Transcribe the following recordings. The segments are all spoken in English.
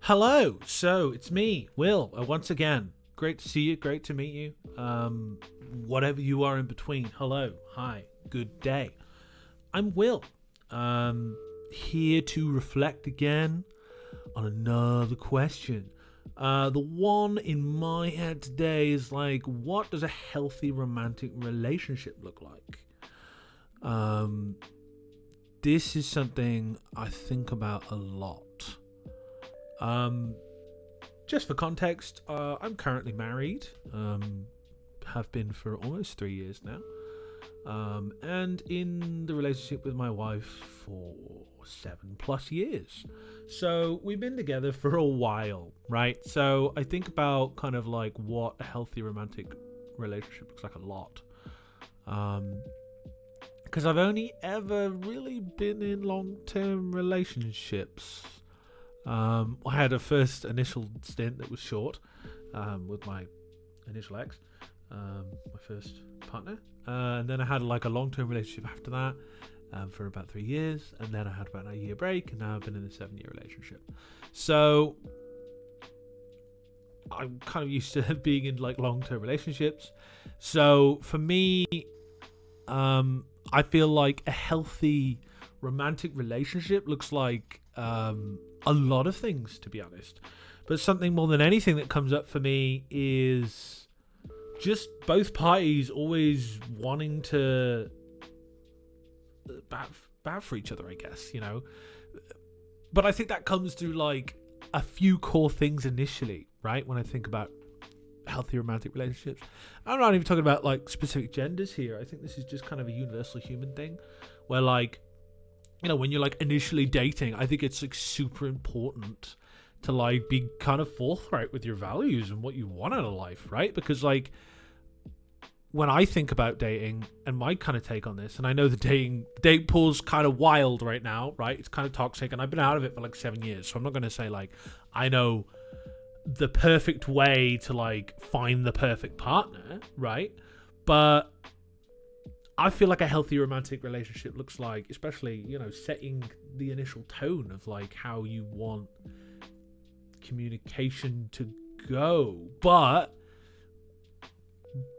Hello. So it's me, Will. Once again, great to see you. Great to meet you. Whatever you are in between. Hello. Hi. Good day. I'm Will. Here to reflect again on another question. The one in my head today is like, what does a healthy romantic relationship look like? This is something I think about a lot. Just for context, I'm currently married. Have been for almost 3 years now. And in the relationship with my wife for 7+ years. So we've been together for a while, right? So I think about kind of like what a healthy romantic relationship looks like a lot. Because I've only ever really been in long-term relationships. I had a first initial stint that was short with my initial ex, my first partner, and then I had like a long-term relationship after that for about 3 years, and then I had about a year break, and now I've been in a 7-year relationship. So I'm kind of used to being in like long-term relationships. So for me, I feel like a healthy romantic relationship looks like a lot of things, to be honest. But something more than anything that comes up for me is just both parties always wanting to bat for each other, I guess, you know. But I think that comes through like a few core things initially, right? When I think about healthy romantic relationships, I'm not even talking about like specific genders here. I think this is just kind of a universal human thing where, like, you know, when you're like initially dating, I think it's like super important to like be kind of forthright with your values and what you want out of life, right? Because like when I think about dating and my kind of take on this, and I know the dating pool's kind of wild right now, right? It's kind of toxic, and I've been out of it for like 7 years, so I'm not going to say like I know the perfect way to like find the perfect partner, right? But I feel like a healthy romantic relationship looks like, especially, you know, setting the initial tone of like how you want communication to go, but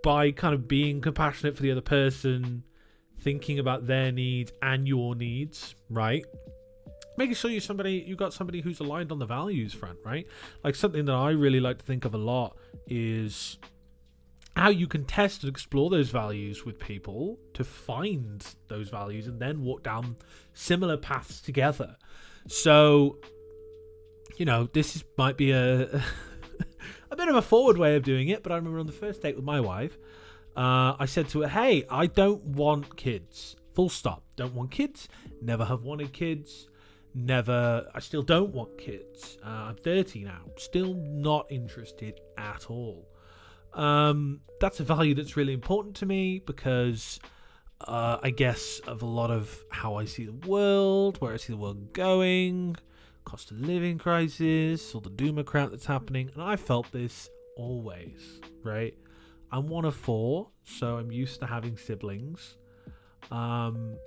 by kind of being compassionate for the other person, thinking about their needs and your needs, right? Making sure you got somebody who's aligned on the values front, right? Like something that I really like to think of a lot is how you can test and explore those values with people to find those values and then walk down similar paths together. So, you know, might be a a bit of a forward way of doing it, but I remember on the first date with my wife, I said to her, hey, I don't want kids. Full stop. Don't want kids. Never have wanted kids. I still don't want kids. I'm 30 now. Still not interested at all. That's a value that's really important to me because I guess of a lot of how I see the world, where I see the world going, cost of living crisis, all the doom-a-crowd that's happening, and I felt this always, right? I'm one of 4, so I'm used to having siblings. And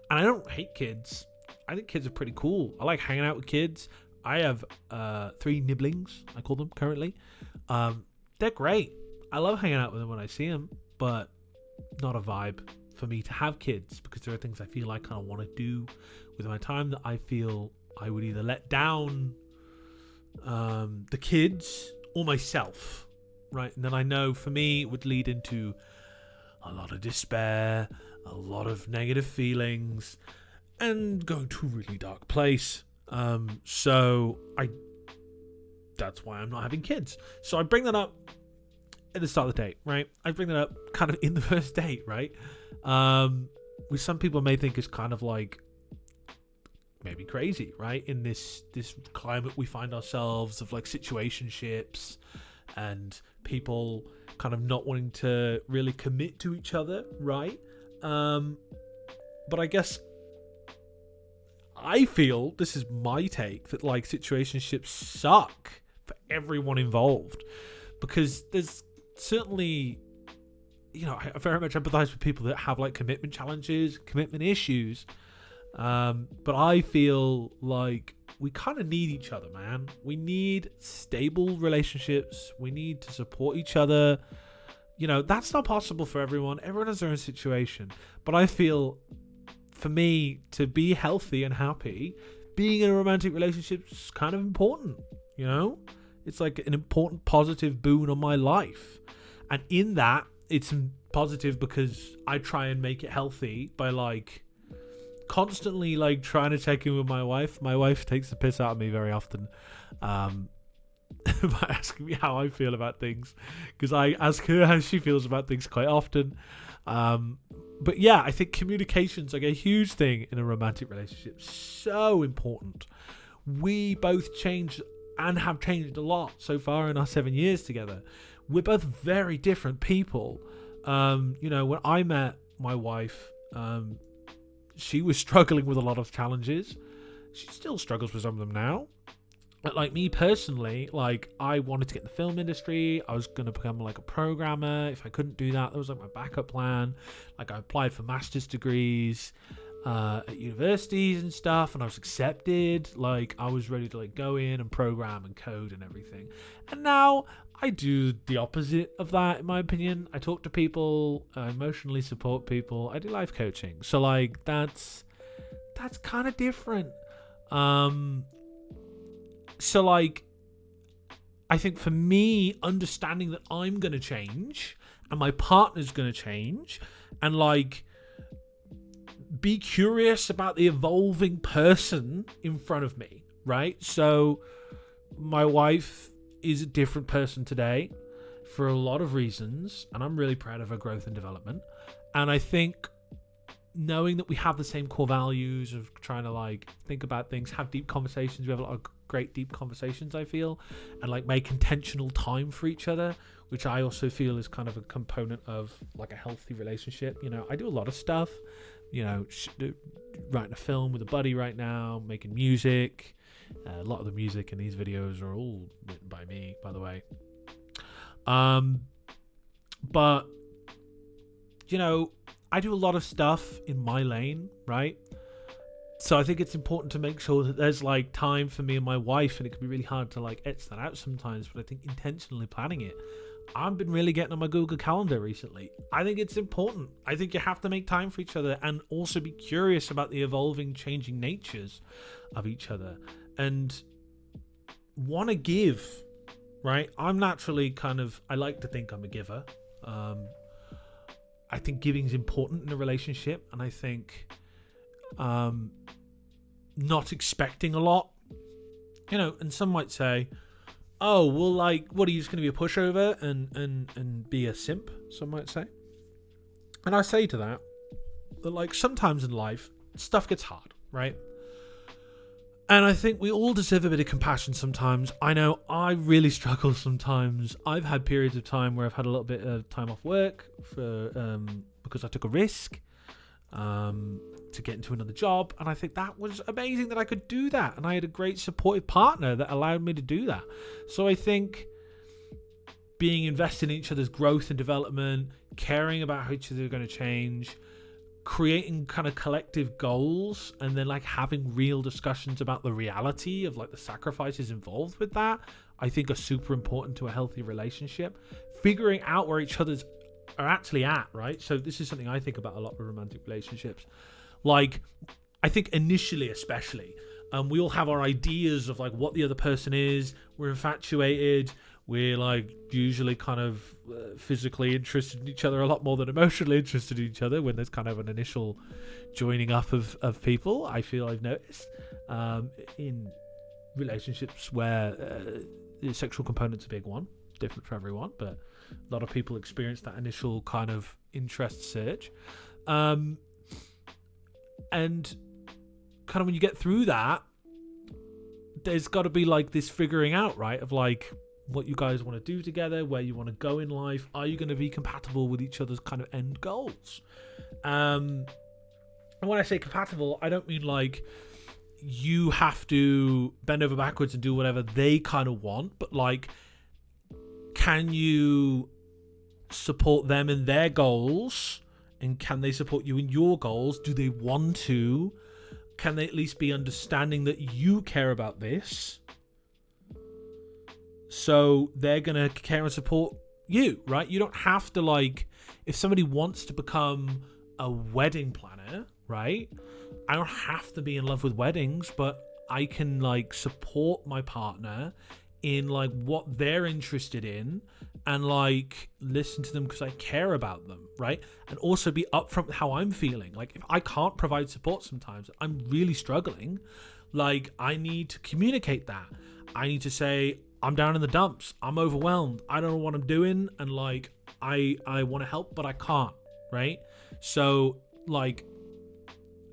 I don't hate kids. I think kids are pretty cool. I like hanging out with kids. I have 3 nibblings, I call them currently. They're great. I love hanging out with them when I see them, but not a vibe for me to have kids because there are things I feel I kind of want to do with my time that I feel I would either let down the kids or myself, right? And then I know for me it would lead into a lot of despair, a lot of negative feelings, and going to a really dark place. That's why I'm not having kids. So I bring that up at the start of the date, right? I bring that up kind of in the first date, right? Which some people may think is kind of like maybe crazy, right? In this climate we find ourselves of like situationships and people kind of not wanting to really commit to each other, right? But I guess I feel, this is my take, that like situationships suck for everyone involved because there's certainly, you know, I very much empathize with people that have like commitment challenges, commitment issues, but I feel like we kind of need each other, man. We need stable relationships. We need to support each other. You know, that's not possible for everyone. Everyone has their own situation. But I feel, for me, to be healthy and happy, being in a romantic relationship is kind of important, you know? It's like an important positive boon on my life. And in that, it's positive because I try and make it healthy by like constantly like trying to check in with my wife. My wife takes the piss out of me very often by asking me how I feel about things, because I ask her how she feels about things quite often. But yeah, I think communication's like a huge thing in a romantic relationship. So important. We both changed and have changed a lot so far in our 7 years together. We're both very different people. You know, when I met my wife, she was struggling with a lot of challenges. She still struggles with some of them now. But like me personally, like I wanted to get in the film industry. I was going to become like a programmer. If I couldn't do that, that was like my backup plan. Like I applied for master's degrees at universities and stuff, and I was accepted. Like I was ready to like go in and program and code and everything. And now I do the opposite of that, in my opinion. I talk to people, I emotionally support people. I do life coaching. So like that's kind of different. So like I think for me, understanding that I'm going to change and my partner's going to change, and like be curious about the evolving person in front of me, right? So my wife is a different person today for a lot of reasons, and I'm really proud of her growth and development. And I think knowing that we have the same core values of trying to like think about things, have deep conversations, we have a lot of great deep conversations, I feel, and like make intentional time for each other, which I also feel is kind of a component of like a healthy relationship. You know, I do a lot of stuff, you know, writing a film with a buddy right now, making music. A lot of the music in these videos are all written by me, by the way. But you know, I do a lot of stuff in my lane, right? So I think it's important to make sure that there's like time for me and my wife, and it can be really hard to like etch that out sometimes, but I think intentionally planning it. I've been really getting on my Google Calendar recently. I think it's important. I think you have to make time for each other and also be curious about the evolving, changing natures of each other and want to give, right? I'm naturally I like to think I'm a giver. I think giving is important in a relationship, and I think not expecting a lot, you know. And some might say, oh well, like what, are you just going to be a pushover and be a simp, some might say. And I say to that like sometimes in life stuff gets hard, right? And I think we all deserve a bit of compassion sometimes. I know I really struggle sometimes. I've had periods of time where I've had a little bit of time off work for because I took a risk to get into another job, and I think that was amazing that I could do that, and I had a great supportive partner that allowed me to do that. So I think being invested in each other's growth and development, caring about how each other are going to change, creating kind of collective goals, and then like having real discussions about the reality of like the sacrifices involved with that, I think are super important to a healthy relationship. Figuring out where each other's are actually at, right? So this is something I think about a lot with romantic relationships. Like, I think initially especially, we all have our ideas of like what the other person is. We're infatuated. We're like usually kind of physically interested in each other a lot more than emotionally interested in each other when there's kind of an initial joining up of people. I feel I've noticed in relationships where the sexual component's a big one, different for everyone, but a lot of people experience that initial kind of interest surge. And kind of when you get through that, there's got to be like this figuring out, right, of like what you guys want to do together, where you want to go in life. Are you going to be compatible with each other's kind of end goals? And when I say compatible, I don't mean like you have to bend over backwards and do whatever they kind of want, but like, can you support them in their goals, and can they support you in your goals? Do they want to can they at least be understanding that you care about this? So they're going to care and support you, right? You don't have to, like, if somebody wants to become a wedding planner, right? I don't have to be in love with weddings, but I can, like, support my partner in, like, what they're interested in and, like, listen to them because I care about them, right? And also be upfront with how I'm feeling. Like, if I can't provide support sometimes, I'm really struggling, like, I need to communicate that. I need to say, I'm down in the dumps, I'm overwhelmed, I don't know what I'm doing, and, like, I want to help, but I can't, right? So, like,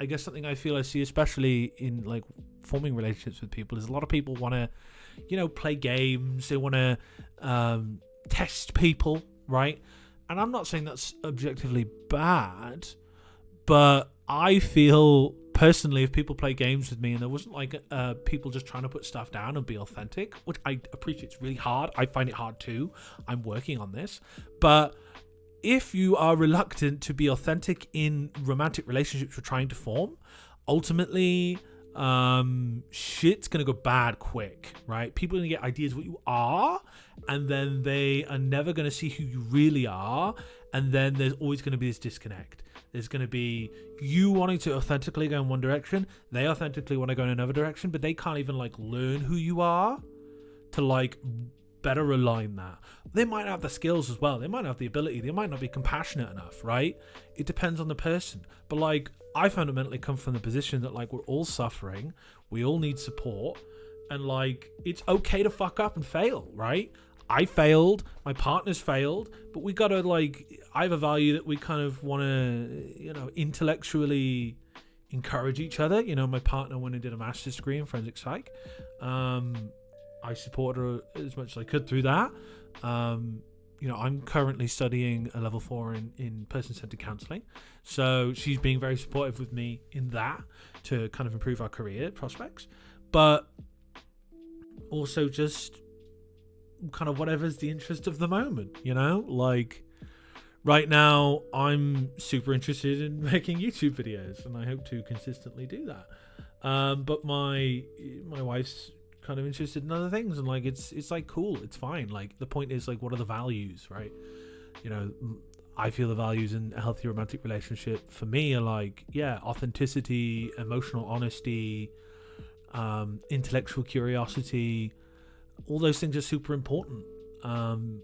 I guess something I feel I see, especially in, like, forming relationships with people, is a lot of people want to, you know, play games, they want to test people, right? And I'm not saying that's objectively bad, but I feel personally, if people play games with me and there wasn't, like, people just trying to put stuff down and be authentic, which I appreciate, it's really hard, I find it hard too, I'm working on this, but if you are reluctant to be authentic in romantic relationships you're trying to form, ultimately shit's gonna go bad quick, right? People are gonna get ideas of what you are, and then they are never gonna see who you really are, and then there's always gonna be this disconnect. There's gonna be you wanting to authentically go in one direction, they authentically want to go in another direction, but they can't even, like, learn who you are to, like, better align that. They might have the skills as well, they might have the ability, they might not be compassionate enough, right? It depends on the person. But, like, I fundamentally come from the position that, like, we're all suffering, we all need support, and, like, it's okay to fuck up and fail, right? I failed, my partner's failed, but we gotta, like, I have a value that we kind of want to, you know, intellectually encourage each other. You know, my partner went and did a master's degree in forensic psych. I supported her as much as I could through that. You know, I'm currently studying a level 4 in person-centered counselling. So she's being very supportive with me in that to kind of improve our career prospects. But also just kind of whatever's the interest of the moment, you know? Like, right now, I'm super interested in making YouTube videos, and I hope to consistently do that. But my wife's kind of interested in other things, and, like, it's like, cool, it's fine. Like, the point is, like, what are the values, right? You know, I feel the values in a healthy romantic relationship for me are, like, yeah, authenticity, emotional honesty, intellectual curiosity. All those things are super important, and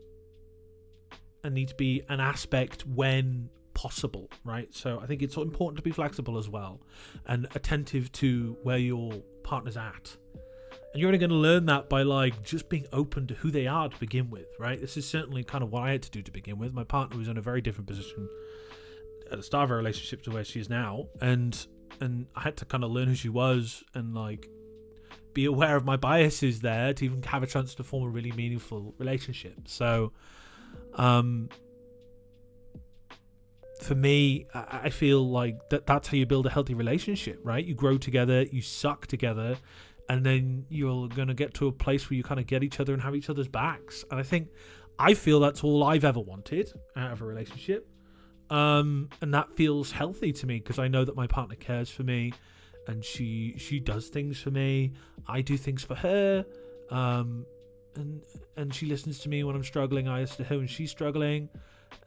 need to be an aspect when possible, right? So I think it's important to be flexible as well, and attentive to where your partner's at. And you're only going to learn that by, like, just being open to who they are to begin with, right? This is certainly kind of what I had to do to begin with. My partner was in a very different position at the start of our relationship to where she is now, and I had to kind of learn who she was and, like, be aware of my biases there to even have a chance to form a really meaningful relationship. So for me, I feel like that's how you build a healthy relationship, right? You grow together, you suck together, and then you're going to get to a place where you kind of get each other and have each other's backs. And I feel that's all I've ever wanted out of a relationship. And that feels healthy to me because I know that my partner cares for me, and she does things for me. I do things for her. And she listens to me when I'm struggling. I listen to her when she's struggling.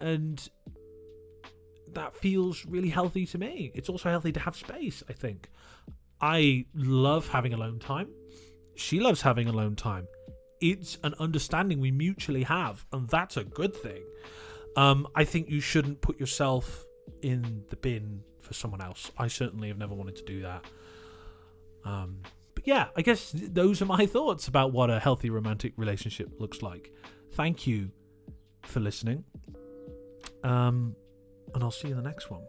And that feels really healthy to me. It's also healthy to have space, I think. I love having alone time. She loves having alone time. It's an understanding we mutually have, and that's a good thing. I think you shouldn't put yourself in the bin for someone else. I certainly have never wanted to do that. But yeah, I guess those are my thoughts about what a healthy romantic relationship looks like. Thank you for listening. And I'll see you in the next one.